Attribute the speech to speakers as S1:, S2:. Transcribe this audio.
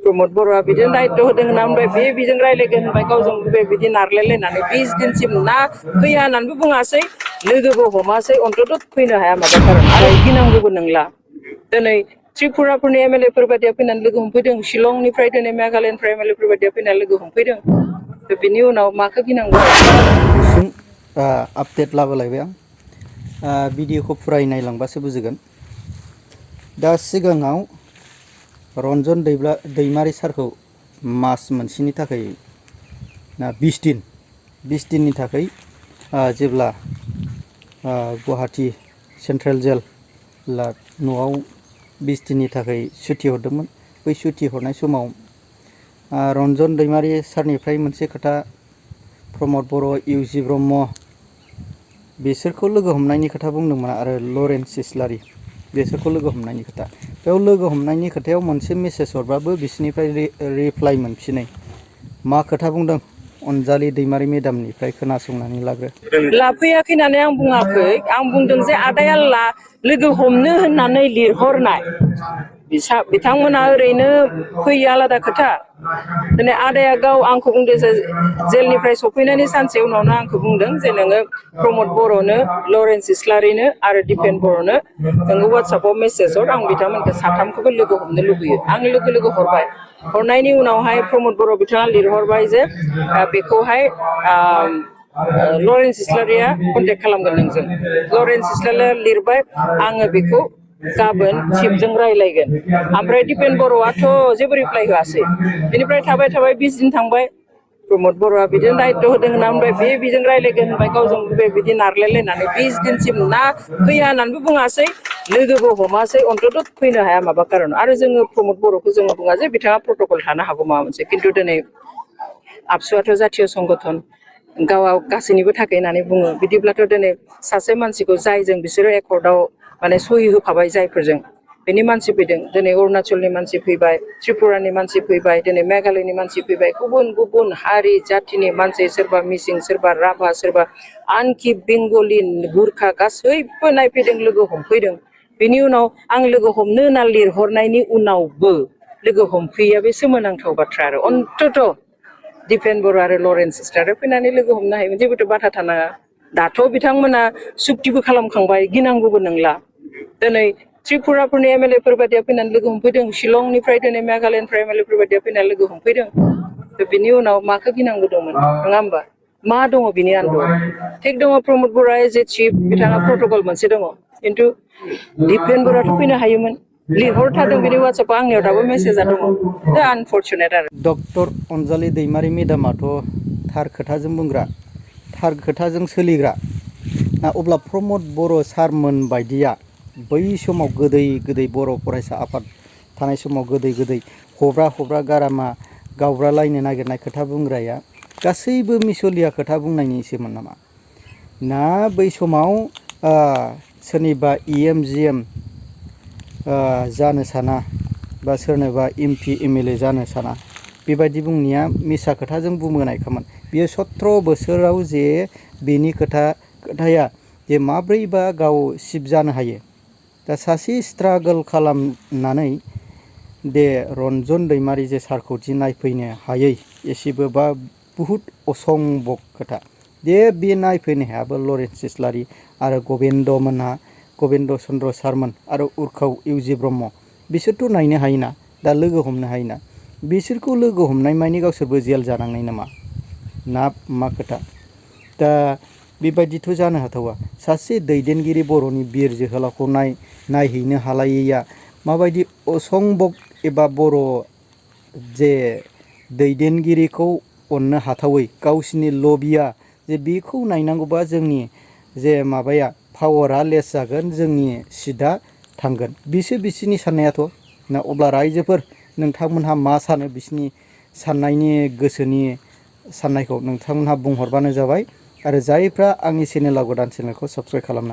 S1: प्रमोद बर'आ बिदिनो दायित्व होदों होनना बुंबाय बे बिजों रायलायगोन होनबाय गावजों बिदि नारलायलायनानै 20 दिनसिम ना फैया होननानैबो बुङासै लोगोबो हमासै अन्तत फैनो हाया माबा खारन आरो गिनांगौबो नंला दिनै त्रिपुराफोरनि एमएलएफोर बायदिया फैनानै लोगो हमफैदों शिलंनिफ्राय दिनै मेघालयनिफ्राय एमएलएफोर बायदिया फैनानै लोगो हमफैदों बिनि उनाव माखौ गिनांगौ
S2: गुसुं आपडेट लाबोलायबाय आं भिडिअखौ फुरायै नायलांबासो बुजिगोन दा सिगाङाव रन्जन दैमारि सारखौ मास मोनसेनि थाखाय 20 दिननि थाखाय जेब्ला गुवाहाटी सेन्ट्रेल जेल न'आव 20 दिननि थाखाय सुटि हरदोंमोन बै सुटि हरनाय समाव रन्जन दैमारि सारनिफ्राय मोनसे खोथा प्रमोद बर' इउजि ब्रह्म बिसोरखौ लोगो हमनायनि खोथा बुंदोंमोन आरो लरेन्स इस्लारि बिसोरखौ लोगो हमनायनि खोथा बेयाव लोगो हमनायनि खोथायाव मोनसे मेसेज हरबाबो बिसोरनिफ्राय रिप्लाइ मोनफिनै मा खोथा बुंदों अनजालि दैमारि मेडामनिफ्राय खोनासंनानै लाग्रो
S1: लाफैयाखै होननानै आं बुङाखै आं बुंदों जे आदाया लोगो हमनो होननानै लिरहरनाय बिथांमोना ओरैनो फैयो आलादा खोथा दिनै आदाया गाव आंखौ बुंदों जे जेलनिफ्राय सफैनायनि सानसे उनावनो आंखौ बुंदों जे नोङो प्रमोद बर'नो लरेन्स इस्लारिनो आरो दिपेन बर'नो नोङो वाट्सएपआव मेसेज हर आं बिथांमोनखौ साथामखौबो लोगो हमनो लुबैयो आं लोगो हरबाय हरनायनि उनावहाय प्रमोद बर' बिथाङा लिरहरबाय जे बेखौहाय लरेन्स इस्लारिया कन्टेक्ट खालामगोन नोंजों लरेन्स इस्लारिया लिरबाय आङो बेखौ गाबोन चिफजों रायलायगोन ओमफ्राय दिपेन बर'आथ' जेबो रिप्लाइ होआसै बेनिफ्राय थाबाय 20 दिन थांबाय प्रमोद बर'आ बिदिनो दायित्व होदों होनना बुंबाय बे बिजों रायलायगोन होनबाय गावजों बिदि नारलायलायनानै 20 दिनसिम ना फैया होननानैबो बुङासै लोगोबो हमासै अन्तत फैनो हाया माबा खारन आरो जोङो प्रमोद बर'खौ जोङो बुङा जे बिथाङा प्रट'कल थानो हागौ माबा मोनसे खिन्थु दिनै आबसुआथ' जातीय संगठन गावआ गासैनिबो थाखाय होननानै बुङो बिदिब्लाथ' दिनै सासे मानसिखौ जायजों बिसोरो एकर्डआव माने सहि होफाबाय जायफोरजों बेनि मानसि फैदों दिनै अरुणाचलनि मानसि फैबाय त्रिपुरानि मानसि फैबाय दिनै मेघालयनि मानसि फैबाय गुबुन हारि जातिनि मानसि सोरबा मिसिं सोरबा राभा सोरबा आनखि बेंगलि गुरखा गासैबो नायफैदों लोगो हमफैदों बेनि उनाव आं लोगो हमनो होनना लिरहरनायनि उनावबो लोगो हमफैया बे सोमोनांथाव बाथ्रा आरो अन्तत दिपेन बर' आरो लरेन्स इस्लारि फैनानै लोगो हमनो हायोमोन जेबोथ' बाथा थानाङा दाथ' बिथांमोना सुक्तिबो खालामखांबाय गिनांगौबो नंला दिनै त्रिपुराफोरनि एमएलएफोर बायदिया फैनानै लोगो हमफैदों शिलंनिफ्राय दिनै मेघालयनिफ्राय एमएलएफोर बायदिया फैनानै लोगो हमफैदों बिनि उनाव माखौ गिनांगौ दंमोन नङा होमबा मा दङ बिनि आन्दोआव थिग दङ प्रमोद बर'आ एज ए चिफ बिथाङा प्रट'कल मोनसे दङ खिन्थु दिपेन बर'आथ' फैनो हायोमोन लिरहरथारदों बिनि वाट्सएपआव आंनियाव दाबो मेसेजआ दङ आनफर्चुनेट आरो
S2: डक्टर अनजालि दैमारि मेडामाथ' थार खोथाजों बुंग्रा थार खोथाजों सोलिग्रा अब्ला प्रमोद बर' सारमोन बायदिया बै समाव गोदै बर' फरायसा आफाद थानाय समाव गोदै हब्रा गारामा गावब्रालायनो नागिरनाय खोथा बुंग्राया गासैबो मिसलिया खोथा बुंनायनिसोमोन नामा ना बै समाव सोरनिबा EM GM जानो साना बा सोरनोबा MP MLA जानो साना बेबायदि बुंनाया मिसा खोथाजों बुंबोनायखामोन बियो 17 बोसोराव जे बेनि खोथाया जे माब्रैबा गाव सिफ जानो हायो दा सासे स्ट्रागल खालामनानै दे रन्जन दैमारि जे सारखौ दि नायफैनो हायै एसेबो बा बुहुत असंभब खोथा दे बे नायफैनो हायाबो लरेन्स इस्लारि आरो गबिन्द चन्द्र सारमोन आरो उर्खाव इउजि ब्रह्म बिसोरथ' नायनो हायोना दा लोगो हमनो हायोना बिसोरखौ लोगो हमनाय मानि गावसोरबो जेल जानांनाय नामा ना मा खोथा दा बेबायदिथ' जानो हाथावा सासे दैदेनगिरि बर'नि बिर जोहोलावखौ नायहैनो हालायैया माबायदि असंभब एबा बर' जे दैदेनगिरिखौ अननो हाथावै गावसिनि लबिया जे बेखौ नायनांगौबा जोंनि जे माबाया पावारा लेस जागोन जोंनि सिटआ थांगोन बिसिनि साननायाथ' ना अब्ला रायजोफोर नोंथांमोनहा मा सानो बिसिनि साननायनि गोसोनि साननायखौ नोंथांमोनहा बुंहरबानो जाबाय आरो जायफ्रा आंनि चेनेलाव गोदान चेनेलखौ साबस्क्राइब खालामना